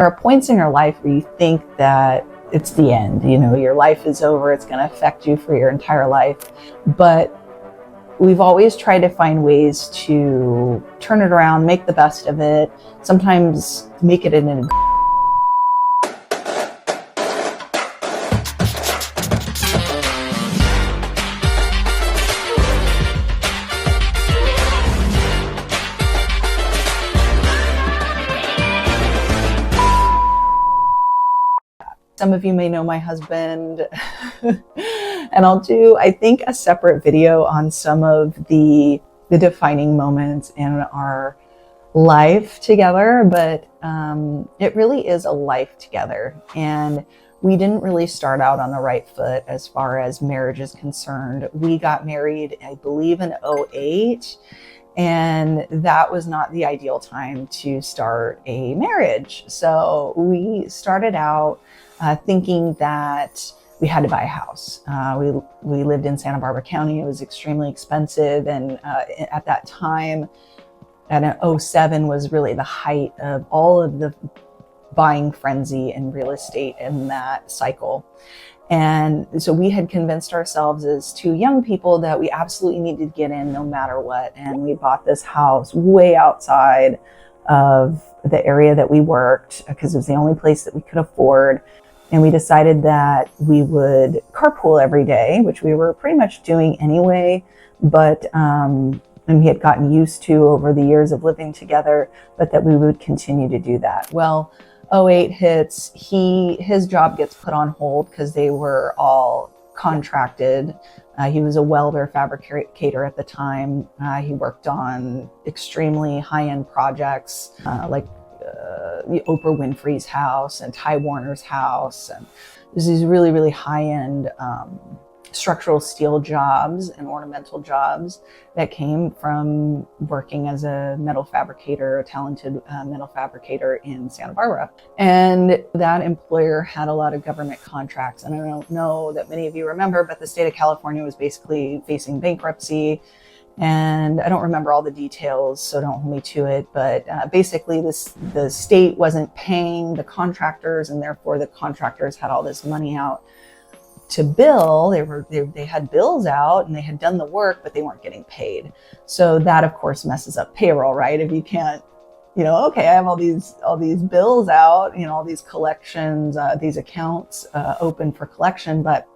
There are points in your life where you think that it's the end, your life is over, it's going to affect you for your entire life. But we've always tried to find ways to turn it around, make the best of it, sometimes make it in an Some of you may know my husband, and I'll do, I think, a separate video on some of the defining moments in our life together, but it really is a life together. And we didn't really start out on the right foot as far as marriage is concerned. We got married, I believe, in 2008. And that was not the ideal time to start a marriage. So we started out thinking that we had to buy a house. We lived in Santa Barbara County. It was extremely expensive. And at that time, at 2007 was really the height of all of the buying frenzy in real estate in that cycle. And so we had convinced ourselves as two young people that we absolutely needed to get in no matter what. And we bought this house way outside of the area that we worked because it was the only place that we could afford. And we decided that we would carpool every day, which we were pretty much doing anyway, but and we had gotten used to over the years of living together, but that we would continue to do that. Well, 2008 hits, his job gets put on hold because they were all contracted. He was a welder fabricator at the time. He worked on extremely high-end projects like Oprah Winfrey's house and Ty Warner's house. And there's these really, really high-end structural steel jobs and ornamental jobs that came from working as a metal fabricator, a talented metal fabricator in Santa Barbara. And that employer had a lot of government contracts. And I don't know that many of you remember, but the state of California was basically facing bankruptcy. And I don't remember all the details, so don't hold me to it. But basically, the state wasn't paying the contractors, and therefore the contractors had all this money out to bill. They had bills out and they had done the work, but they weren't getting paid. So that, of course, messes up payroll, right? If you can't, okay, I have all these bills out, all these collections, these accounts open for collection, but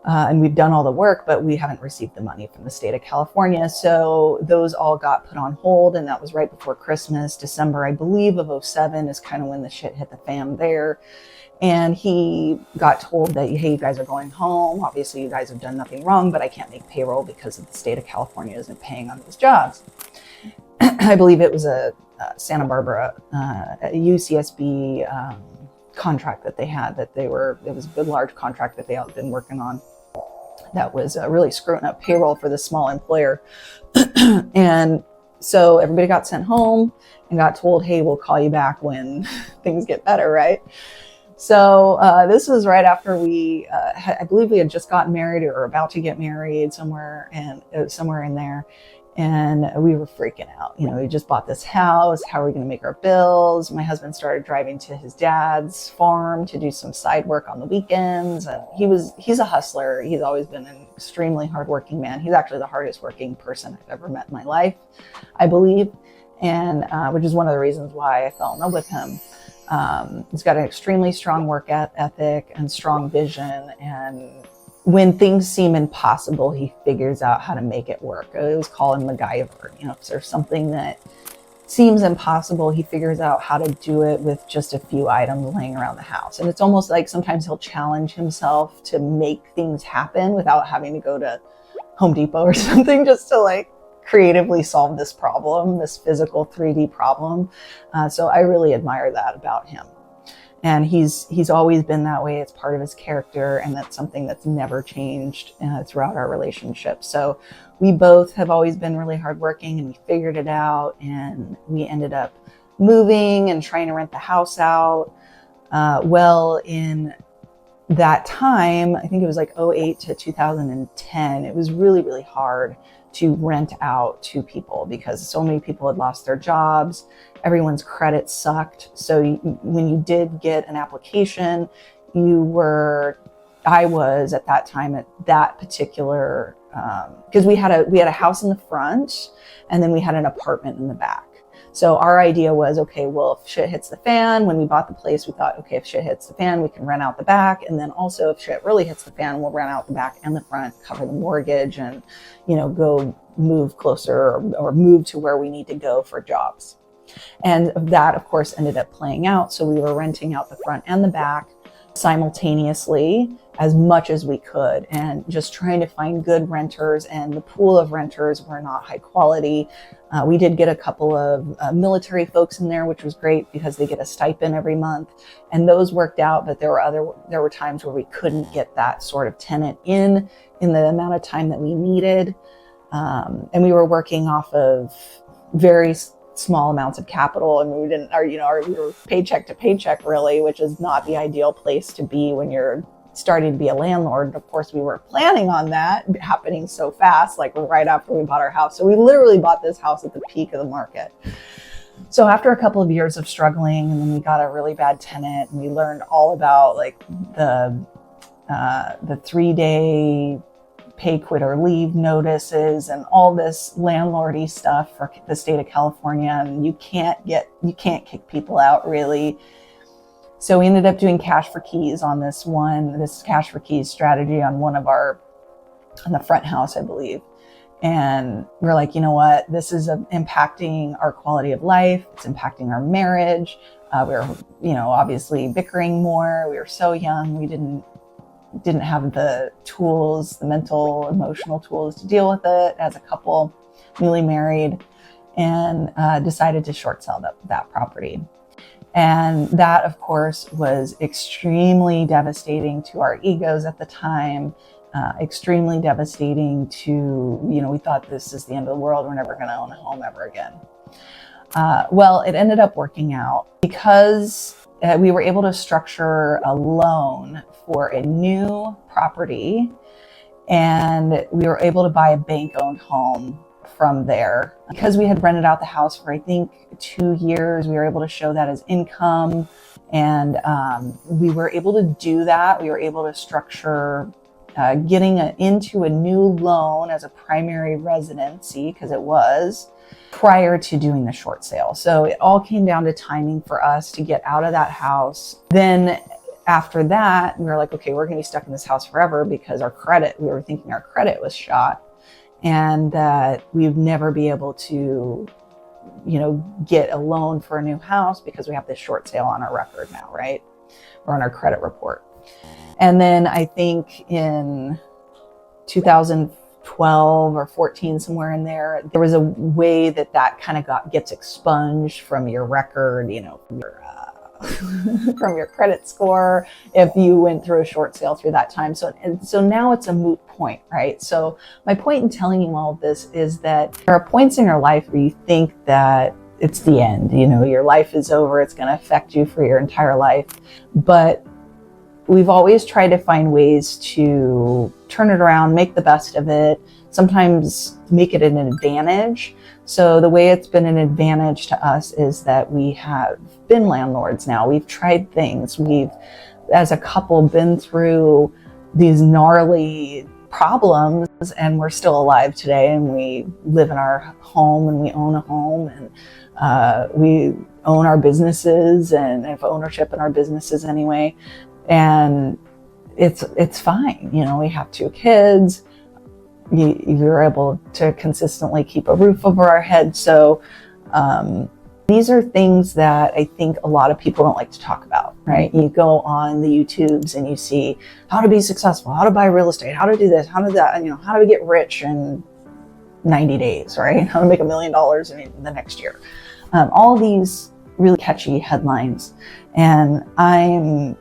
and we've done all the work, but we haven't received the money from the state of California. So those all got put on hold, and that was right before Christmas. December, I believe, of 2007 is kind of when the shit hit the fan there. And he got told that, hey, you guys are going home. Obviously, you guys have done nothing wrong, but I can't make payroll because the state of California isn't paying on these jobs. I believe it was a Santa Barbara UCSB contract that they had, it was a good large contract that they had been working on that was really screwing up payroll for this small employer. And so everybody got sent home and got told, hey, we'll call you back when things get better, right? So this was right after I believe we had just gotten married or were about to get married somewhere in there. And we were freaking out. We just bought this house. How are we going to make our bills? My husband started driving to his dad's farm to do some side work on the weekends. And he's a hustler. He's always been an extremely hardworking man. He's actually the hardest working person I've ever met in my life, I believe. And which is one of the reasons why I fell in love with him. He's got an extremely strong work ethic and strong vision. And when things seem impossible, he figures out how to make it work. I always call him MacGyver. If there's something that seems impossible, he figures out how to do it with just a few items laying around the house. And it's almost like sometimes he'll challenge himself to make things happen without having to go to Home Depot or something just to creatively solve this problem, this physical 3D problem. So I really admire that about him. And he's always been that way. It's part of his character, and that's something that's never changed throughout our relationship. So we both have always been really hardworking, and we figured it out, and we ended up moving and trying to rent the house out. Well, in that time, I think it was 2008 to 2010, it was really, really hard to rent out to people because so many people had lost their jobs. Everyone's credit sucked. So when you did get an application, I was at that time at that particular, because we had a house in the front and then we had an apartment in the back. So our idea was, okay, well, if shit hits the fan, when we bought the place, we thought, okay, if shit hits the fan, we can rent out the back. And then also if shit really hits the fan, we'll rent out the back and the front, cover the mortgage and, go move closer or move to where we need to go for jobs. And that, of course, ended up playing out. So we were renting out the front and the back simultaneously as much as we could and just trying to find good renters, and the pool of renters were not high quality. We did get a couple of military folks in there, which was great because they get a stipend every month, and those worked out. But there were times where we couldn't get that sort of tenant in the amount of time that we needed, and we were working off of very small amounts of capital, and we were paycheck to paycheck really, which is not the ideal place to be when you're starting to be a landlord. Of course, we weren't planning on that happening so fast, like right after we bought our house. So we literally bought this house at the peak of the market. So after a couple of years of struggling, and then we got a really bad tenant, and we learned all about like the 3-day pay, quit, or leave notices and all this landlordy stuff for the state of California. And you can't kick people out really. So we ended up doing cash for keys on this cash for keys strategy on on the front house, I believe. And we're like, you know what, this is impacting our quality of life. It's impacting our marriage. We were, obviously bickering more. We were so young. We didn't have the tools, the mental, emotional tools to deal with it as a couple, newly married, and decided to short sell that property. And that, of course, was extremely devastating to our egos at the time, extremely devastating to, we thought this is the end of the world. We're never going to own a home ever again. Well, it ended up working out because we were able to structure a loan for a new property, and we were able to buy a bank-owned home from there. Because we had rented out the house for, I think, 2 years, we were able to show that as income, and we were able to do that. We were able to structure getting into a new loan as a primary residency, because it was prior to doing the short sale. So it all came down to timing for us to get out of that house. Then after that, we were like, okay, we're going to be stuck in this house forever because we were thinking our credit was shot, and that we would never be able to, get a loan for a new house because we have this short sale on our record now, right? Or on our credit report. And then I think in 2012 or 14, somewhere in there was a way that kind of gets expunged from your record, from your credit score if you went through a short sale through that time. So now it's a moot point, right? So my point in telling you all of this is that there are points in your life where you think that it's the end, your life is over, it's going to affect you for your entire life. But we've always tried to find ways to turn it around, make the best of it, sometimes make it an advantage. So the way it's been an advantage to us is that we have been landlords now. We've tried things. We've, as a couple, been through these gnarly problems, and we're still alive today, and we live in our home, and we own a home, and we own our businesses and have ownership in our businesses anyway. And it's fine. We have 2 kids. You're able to consistently keep a roof over our head. So these are things that I think a lot of people don't like to talk about, right? You go on the YouTubes and you see how to be successful, how to buy real estate, how to do this, how to that, how to get rich in 90 days, right? How to make $1 million in the next year. All these really catchy headlines. And I'm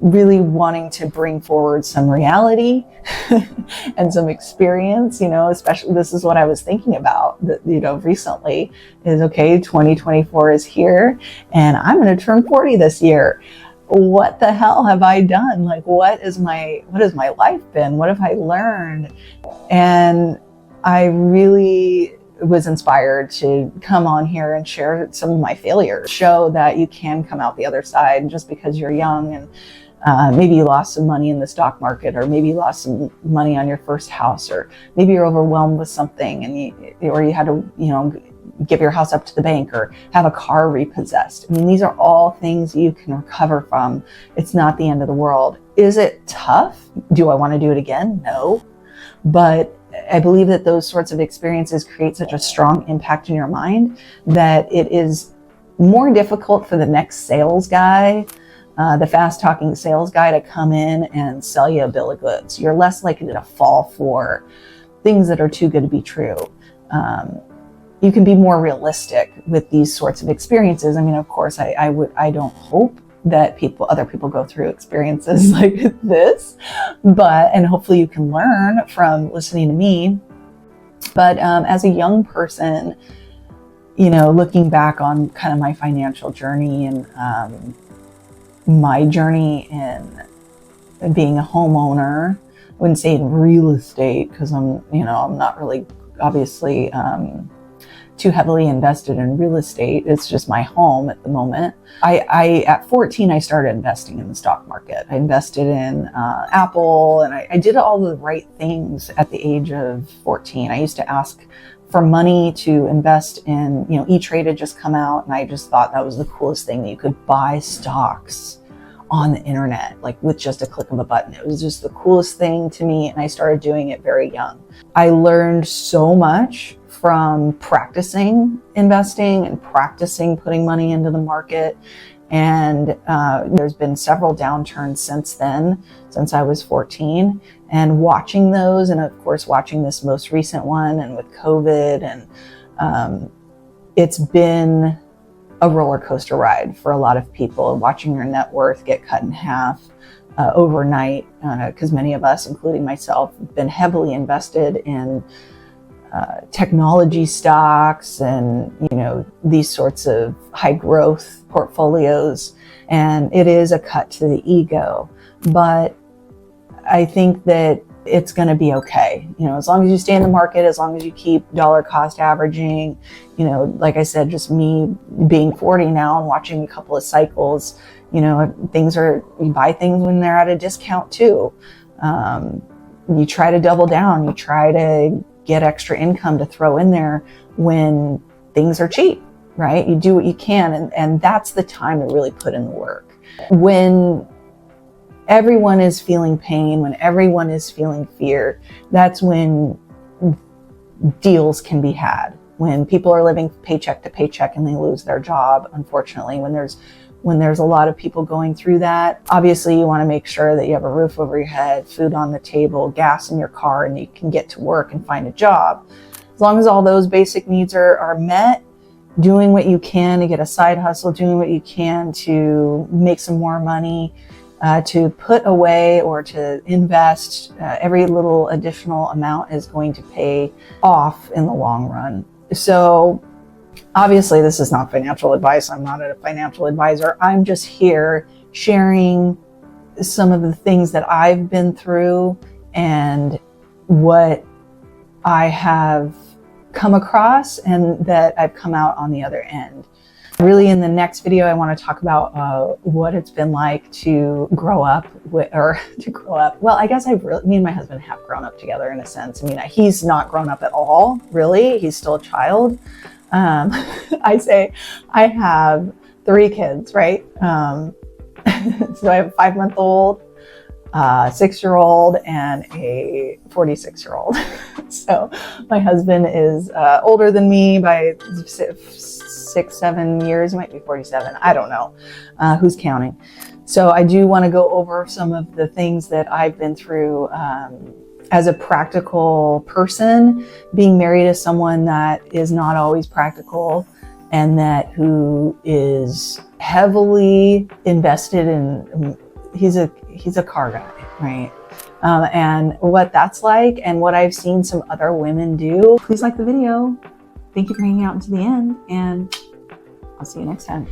really wanting to bring forward some reality and some experience, especially this is what I was thinking about, recently is, okay, 2024 is here and I'm going to turn 40 this year. What the hell have I done? Like, what has my life been? What have I learned? And I really was inspired to come on here and share some of my failures, show that you can come out the other side just because you're young and maybe you lost some money in the stock market, or maybe you lost some money on your first house, or maybe you're overwhelmed with something and you had to, give your house up to the bank or have a car repossessed. I mean, these are all things you can recover from. It's not the end of the world. Is it tough? Do I want to do it again? No. But I believe that those sorts of experiences create such a strong impact in your mind that it is more difficult for the next sales guy, the fast talking sales guy, to come in and sell you a bill of goods. You're less likely to fall for things that are too good to be true. You can be more realistic with these sorts of experiences. I mean, of course, I don't hope that other people go through experiences like this, and hopefully you can learn from listening to me. But as a young person, looking back on kind of my financial journey and my journey in being a homeowner, I wouldn't say in real estate, because I'm not really obviously too heavily invested in real estate. It's just my home at the moment. At 14, I started investing in the stock market. I invested in Apple, and I did all the right things at the age of 14. I used to ask for money to invest in, E-Trade had just come out, and I just thought that was the coolest thing, that you could buy stocks on the internet, like with just a click of a button. It was just the coolest thing to me, and I started doing it very young. I learned so much from practicing investing and practicing putting money into the market. And there's been several downturns since then, since I was 14, and watching those, and of course watching this most recent one, and with COVID, and it's been a roller coaster ride for a lot of people, watching your net worth get cut in half overnight, because many of us, including myself, have been heavily invested in technology stocks and these sorts of high growth portfolios, and it is a cut to the ego. But I think that it's going to be okay. As long as you stay in the market, as long as you keep dollar cost averaging, like I said, just me being 40 now and watching a couple of cycles, you buy things when they're at a discount too. You try to double down, you try to get extra income to throw in there when things are cheap, right? You do what you can, and that's the time to really put in the work. When everyone is feeling pain, when everyone is feeling fear, that's when deals can be had. When people are living paycheck to paycheck and they lose their job, unfortunately, when there's a lot of people going through that, obviously you want to make sure that you have a roof over your head, food on the table, gas in your car, and you can get to work and find a job. As long as all those basic needs are met, doing what you can to get a side hustle, doing what you can to make some more money, to put away or to invest, every little additional amount is going to pay off in the long run. So obviously, this is not financial advice. I'm not a financial advisor. I'm just here sharing some of the things that I've been through and what I have come across, and that I've come out on the other end. Really, in the next video, I want to talk about what it's been like to grow up Well, I guess me and my husband have grown up together in a sense. I mean, he's not grown up at all, really. He's still a child. I say I have 3 kids, right? So I have a 5-month-old, a 6-year-old, and a 46-year-old. So my husband is older than me by 6-7 years. He might be 47. I don't know. Who's counting? So I do want to go over some of the things that I've been through as a practical person, being married to someone that is not always practical, and who is heavily invested in, he's a car guy, right? And what that's like, and what I've seen some other women do. Please like the video. Thank you for hanging out until the end, and I'll see you next time.